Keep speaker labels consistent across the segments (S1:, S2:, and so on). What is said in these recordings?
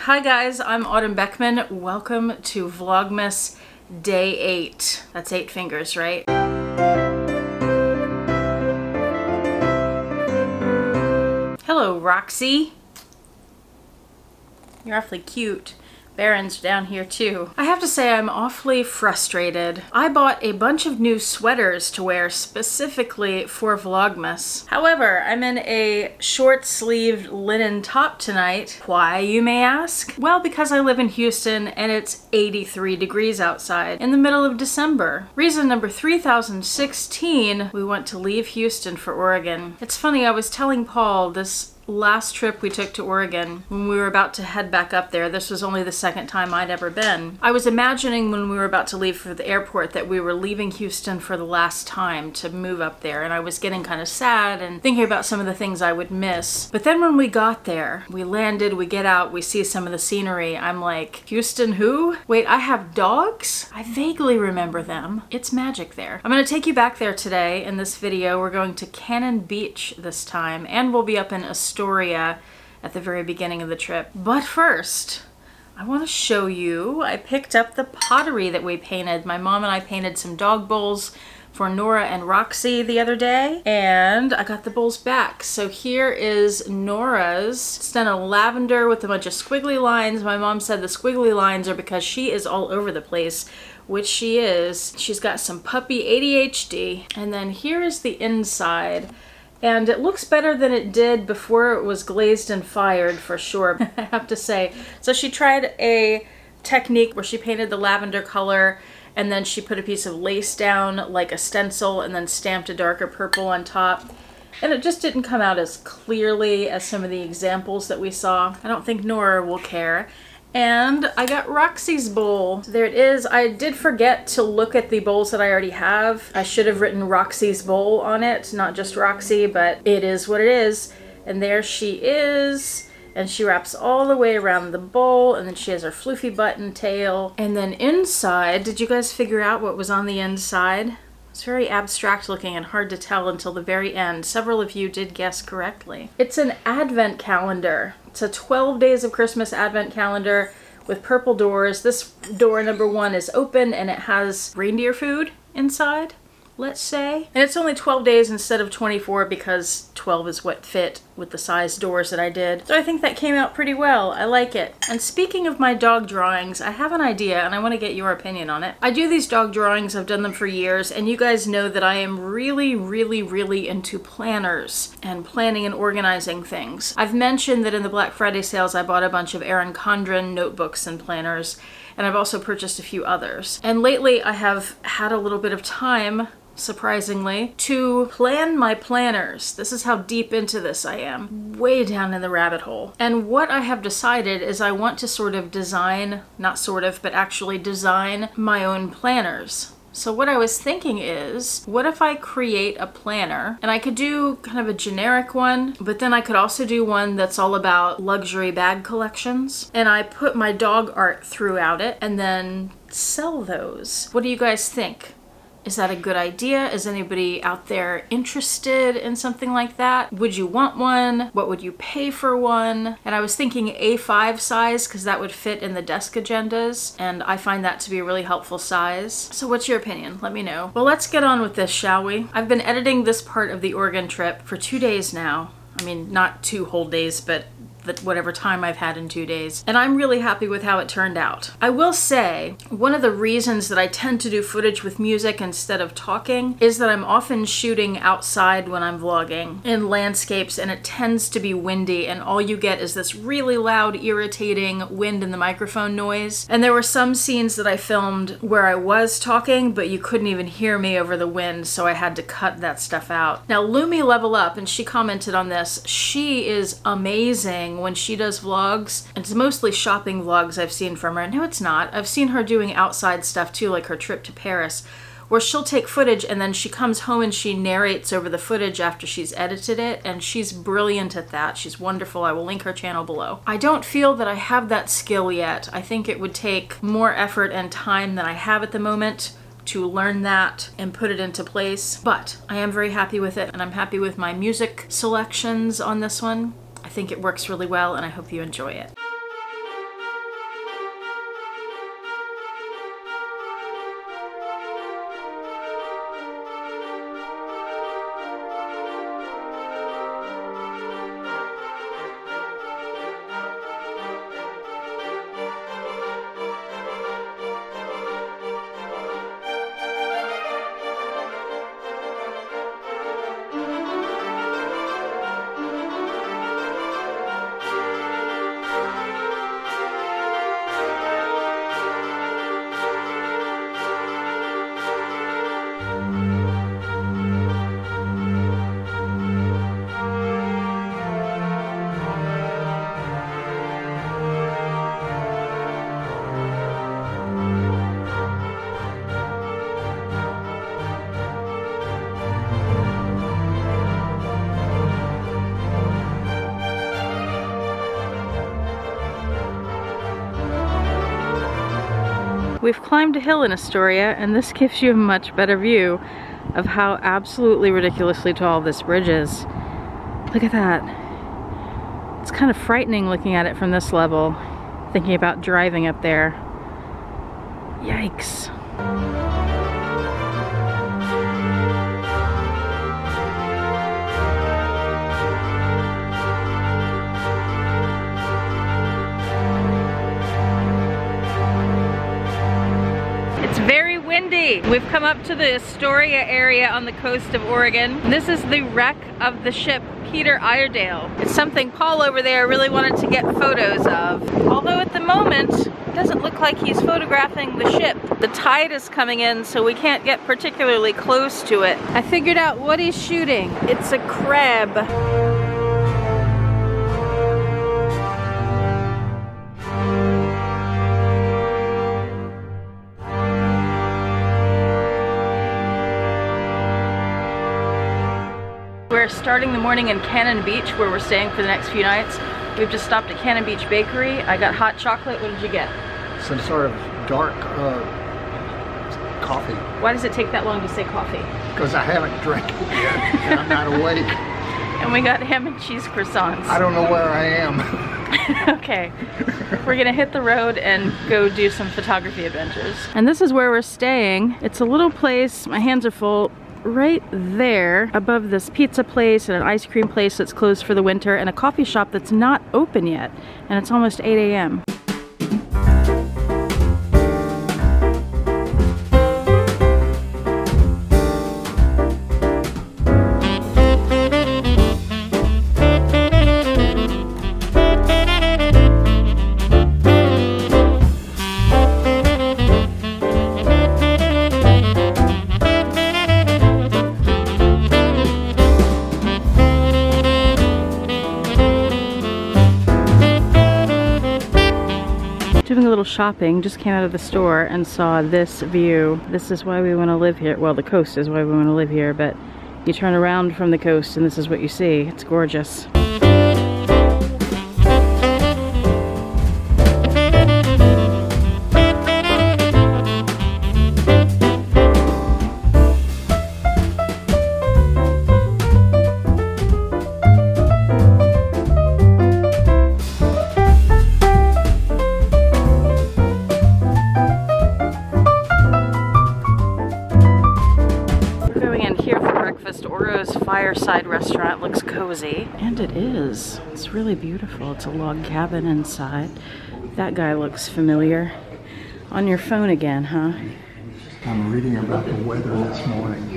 S1: Hi guys, I'm Autumn Beckman. Welcome to Vlogmas Day 8. That's 8 fingers, right? Hello, Roxy. You're awfully cute. Baron's down here too. I have to say I'm awfully frustrated. I bought a bunch of new sweaters to wear specifically for Vlogmas. However, I'm in a short-sleeved linen top tonight. Why, you may ask? Well, because I live in Houston and it's 83 degrees outside in the middle of December. Reason number 3016, we want to leave Houston for Oregon. It's funny, I was telling Paul this last trip we took to Oregon, when we were about to head back up there, this was only the second time I'd ever been. I was imagining when we were about to leave for the airport that we were leaving Houston for the last time to move up there, and I was getting kind of sad and thinking about some of the things I would miss. But then when we got there, we landed, we get out, we see some of the scenery, I'm like, Houston who? Wait, I have dogs? I vaguely remember them. It's magic there. I'm gonna take you back there today in this video. We're going to Cannon Beach this time, and we'll be up in Astoria at the very beginning of the trip. But first, I want to show you, I picked up the pottery that we painted. My mom and I painted some dog bowls for Nora and Roxy the other day, and I got the bowls back. So here is Nora's. It's done a lavender with a bunch of squiggly lines. My mom said the squiggly lines are because she is all over the place, which she is. She's got some puppy ADHD. And then here is the inside. And it looks better than it did before it was glazed and fired, for sure, I have to say. So she tried a technique where she painted the lavender color and then she put a piece of lace down like a stencil and then stamped a darker purple on top. And it just didn't come out as clearly as some of the examples that we saw. I don't think Nora will care. And I got Roxy's bowl. So there it is. I did forget to look at the bowls that I already have. I should have written Roxy's bowl on it, not just Roxy, but it is what it is. And there she is. And she wraps all the way around the bowl, and then she has her floofy button tail. And then inside, did you guys figure out what was on the inside? It's very abstract looking and hard to tell until the very end. Several of you did guess correctly. It's an advent calendar. It's a 12 days of Christmas advent calendar with purple doors. This door number 1 is open and it has reindeer food inside, let's say. And it's only 12 days instead of 24 because 12 is what fit with the size doors that I did. So I think that came out pretty well. I like it. And speaking of my dog drawings, I have an idea and I want to get your opinion on it. I do these dog drawings, I've done them for years, and you guys know that I am really into planners and planning and organizing things. I've mentioned that in the Black Friday sales I bought a bunch of Erin Condren notebooks and planners, and I've also purchased a few others. And lately I have had a little bit of time, surprisingly, to plan my planners. This is how deep into this I am. Way down in the rabbit hole. And what I have decided is I want to sort of design, not sort of, but actually design my own planners. So what I was thinking is, what if I create a planner, and I could do kind of a generic one, but then I could also do one that's all about luxury bag collections, and I put my dog art throughout it and then sell those. What do you guys think? Is that a good idea? Is anybody out there interested in something like that? Would you want one? What would you pay for one? And I was thinking A5 size because that would fit in the desk agendas, and I find that to be a really helpful size. So what's your opinion? Let me know. Well, let's get on with this, shall we? I've been editing this part of the Oregon trip for 2 days now. I mean, not 2 whole days, but whatever time I've had in 2 days. And I'm really happy with how it turned out. I will say, one of the reasons that I tend to do footage with music instead of talking is that I'm often shooting outside when I'm vlogging in landscapes, and it tends to be windy, and all you get is this really loud, irritating wind in the microphone noise. And there were some scenes that I filmed where I was talking, but you couldn't even hear me over the wind, so I had to cut that stuff out. Now, Lumi Level Up, and she commented on this, she is amazing when she does vlogs. It's mostly shopping vlogs I've seen from her. No, it's not. I've seen her doing outside stuff too, like her trip to Paris, where she'll take footage and then she comes home and she narrates over the footage after she's edited it, and she's brilliant at that. She's wonderful. I will link her channel below. I don't feel that I have that skill yet. I think it would take more effort and time than I have at the moment to learn that and put it into place, but I am very happy with it, and I'm happy with my music selections on this one. I think it works really well, and I hope you enjoy it. We've climbed a hill in Astoria, and this gives you a much better view of how absolutely ridiculously tall this bridge is. Look at that. It's kind of frightening looking at it from this level, thinking about driving up there. Yikes. It's very windy. We've come up to the Astoria area on the coast of Oregon. This is the wreck of the ship Peter Iredale. It's something Paul over there really wanted to get photos of. Although at the moment, it doesn't look like he's photographing the ship. The tide is coming in, so we can't get particularly close to it. I figured out what he's shooting. It's a crab. We're starting the morning in Cannon Beach, where we're staying for the next few nights. We've just stopped at Cannon Beach Bakery. I got hot chocolate. What did you get?
S2: Some sort of dark coffee.
S1: Why does it take that long to say coffee?
S2: Because I haven't drank it yet, and I'm not awake.
S1: And we got ham and cheese croissants.
S2: I don't know where I am.
S1: Okay, we're gonna hit the road and go do some photography adventures. And this is where we're staying. It's a little place, my hands are full, right there above this pizza place and an ice cream place that's closed for the winter and a coffee shop that's not open yet, and it's almost 8 a.m. Doing a little shopping, just came out of the store and saw this view. This is why we want to live here. Well, the coast is why we want to live here, but you turn around from the coast and this is what you see. It's gorgeous. Fireside restaurant looks cozy, and it is. It's really beautiful. It's a log cabin inside. That guy looks familiar. On your phone again, huh?
S2: I'm reading about the weather this morning.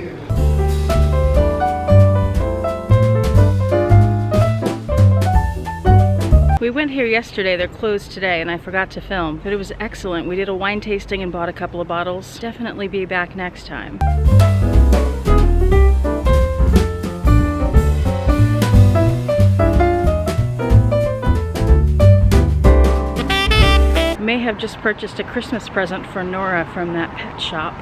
S1: We went here yesterday. They're closed today, and I forgot to film, but it was excellent. We did a wine tasting and bought a couple of bottles. Definitely be back next time. May have just purchased a Christmas present for Nora from that pet shop.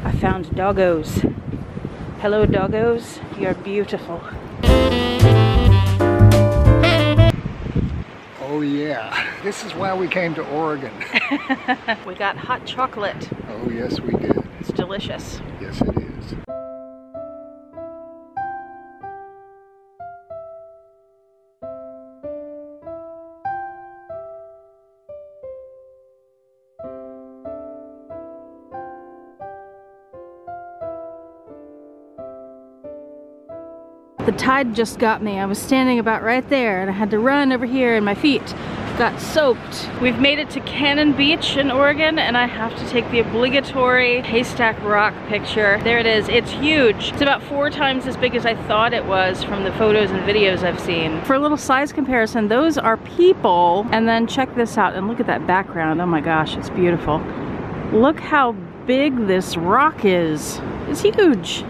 S1: I found doggos. Hello doggos, you're beautiful.
S2: Oh yeah, this is why we came to Oregon.
S1: We got hot chocolate.
S2: Oh yes we did.
S1: It's delicious.
S2: Yes it is.
S1: The tide just got me. I was standing about right there and I had to run over here and my feet got soaked. We've made it to Cannon Beach in Oregon and I have to take the obligatory haystack rock picture. There it is. It's huge. It's about 4 times as big as I thought it was from the photos and videos I've seen. For a little size comparison, those are people. And then check this out and look at that background. Oh my gosh, it's beautiful. Look how big this rock is. It's huge.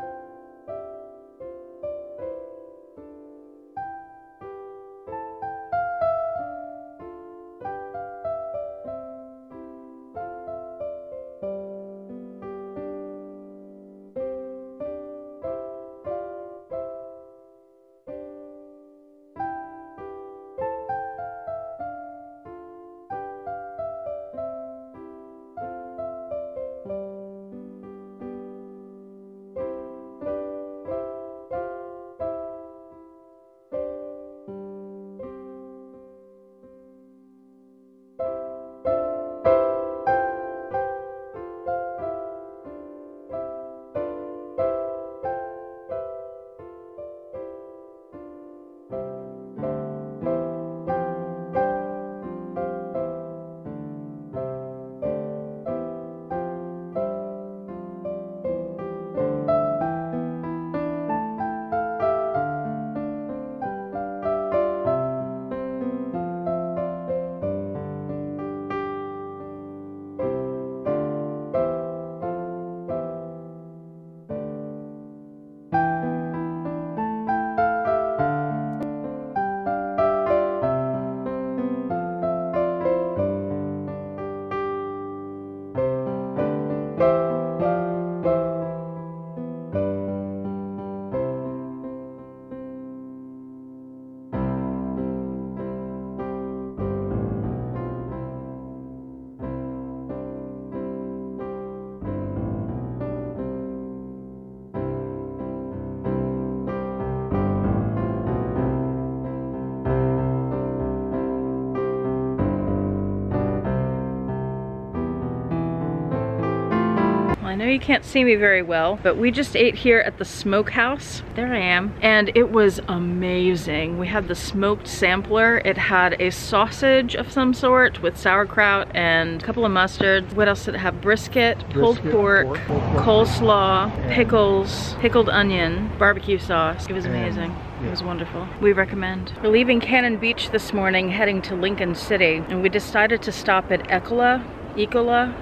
S1: know you can't see me very well, but we just ate here at the smokehouse. There I am. And it was amazing. We had the smoked sampler. It had a sausage of some sort with sauerkraut and a couple of mustards. What else did it have? Brisket, pulled pork, coleslaw, pickles, pickled onion, barbecue sauce. It was amazing. It was wonderful. We recommend. We're leaving Cannon Beach this morning, heading to Lincoln City, and we decided to stop at Ecola,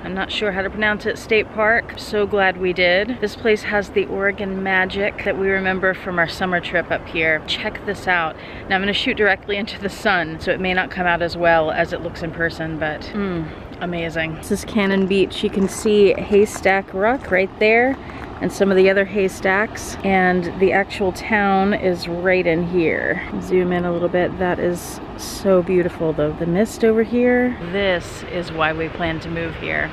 S1: I'm not sure how to pronounce it, State Park. So glad we did. This place has the Oregon magic that we remember from our summer trip up here. Check this out. Now I'm gonna shoot directly into the sun, so it may not come out as well as it looks in person, but amazing. This is Cannon Beach. You can see Haystack Rock right there, and some of the other haystacks, and the actual town is right in here. Zoom in a little bit. That is so beautiful though. The mist over here. This is why we plan to move here.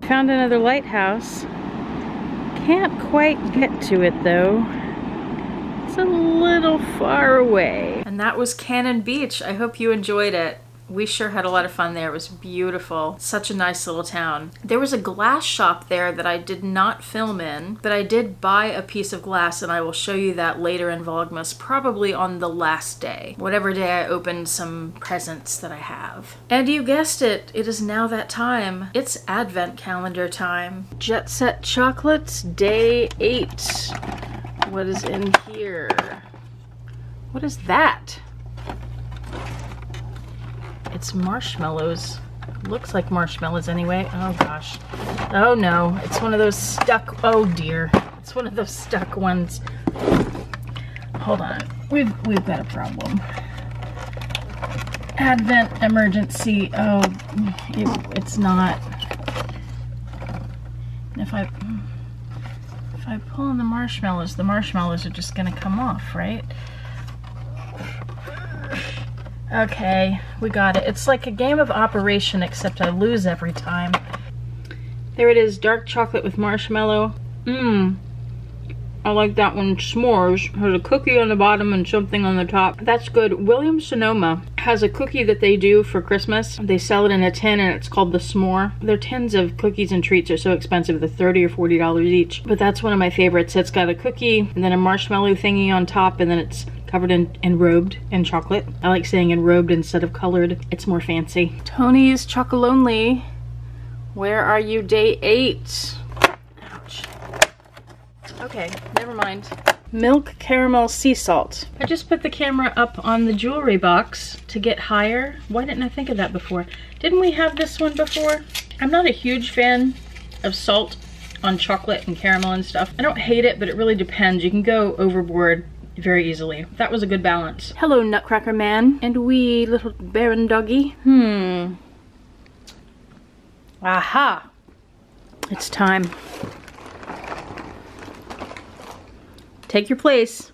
S1: Found another lighthouse. Can't quite get to it though. It's a little far away. And that was Cannon Beach. I hope you enjoyed it. We sure had a lot of fun there. It was beautiful. Such a nice little town. There was a glass shop there that I did not film in, but I did buy a piece of glass, and I will show you that later in Vlogmas, probably on the last day. Whatever day I opened some presents that I have. And you guessed it, it is now that time. It's Advent calendar time. Jet Set Chocolates, day 8. What is in here? What is that? It's marshmallows. Looks like marshmallows anyway. Oh gosh. Oh no. It's one of those stuck. Oh dear. It's one of those stuck ones. Hold on. We've got a problem. Advent emergency. Oh, it's not. If I pull on the marshmallows are just gonna come off, right? Okay, we got it. It's like a game of Operation, except I lose every time. There it is, dark chocolate with marshmallow. I like that one. S'mores. Has a cookie on the bottom and something on the top. That's good. Williams-Sonoma has a cookie that they do for Christmas. They sell it in a tin and it's called the s'more. Their tins of cookies and treats are so expensive. They're $30 or $40 each. But that's one of my favorites. It's got a cookie and then a marshmallow thingy on top, and then it's covered in enrobed in chocolate. I like saying enrobed instead of colored. It's more fancy. Tony's Chocolonely. Where are you, day 8? Ouch. Okay, never mind. Milk caramel sea salt. I just put the camera up on the jewelry box to get higher. Why didn't I think of that before? Didn't we have this one before? I'm not a huge fan of salt on chocolate and caramel and stuff. I don't hate it, but it really depends. You can go overboard very easily. That was a good balance. Hello, Nutcracker Man and wee little Baron doggy. Aha! It's time. Take your place.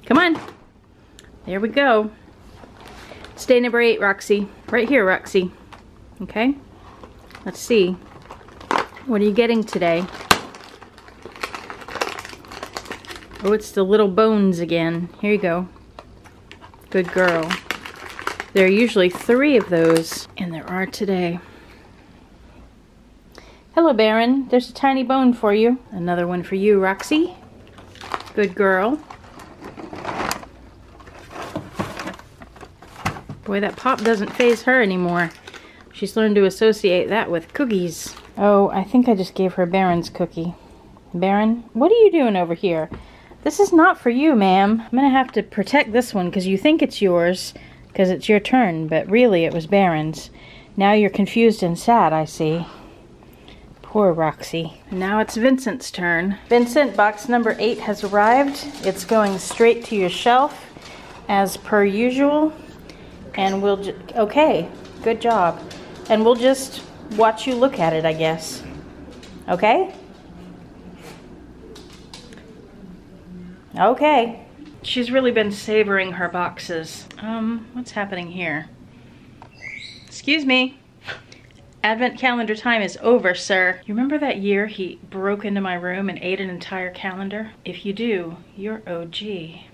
S1: Come on. There we go. Stay number 8, Roxy. Right here, Roxy. Okay? Let's see. What are you getting today? Oh, it's the little bones again. Here you go. Good girl. There are usually 3 of those, and there are today. Hello, Baron. There's a tiny bone for you. Another one for you, Roxy. Good girl. Boy, that pop doesn't faze her anymore. She's learned to associate that with cookies. Oh, I think I just gave her Baron's cookie. Baron, what are you doing over here? This is not for you, ma'am. I'm gonna have to protect this one because you think it's yours because it's your turn, but really it was Baron's. Now you're confused and sad, I see. Poor Roxy. Now it's Vincent's turn. Vincent, box number 8 has arrived. It's going straight to your shelf as per usual. And we'll okay, good job. And we'll just watch you look at it, I guess. Okay? Okay. She's really been savoring her boxes. What's happening here? Excuse me. Advent calendar time is over, sir. You remember that year he broke into my room and ate an entire calendar? If you do, you're OG.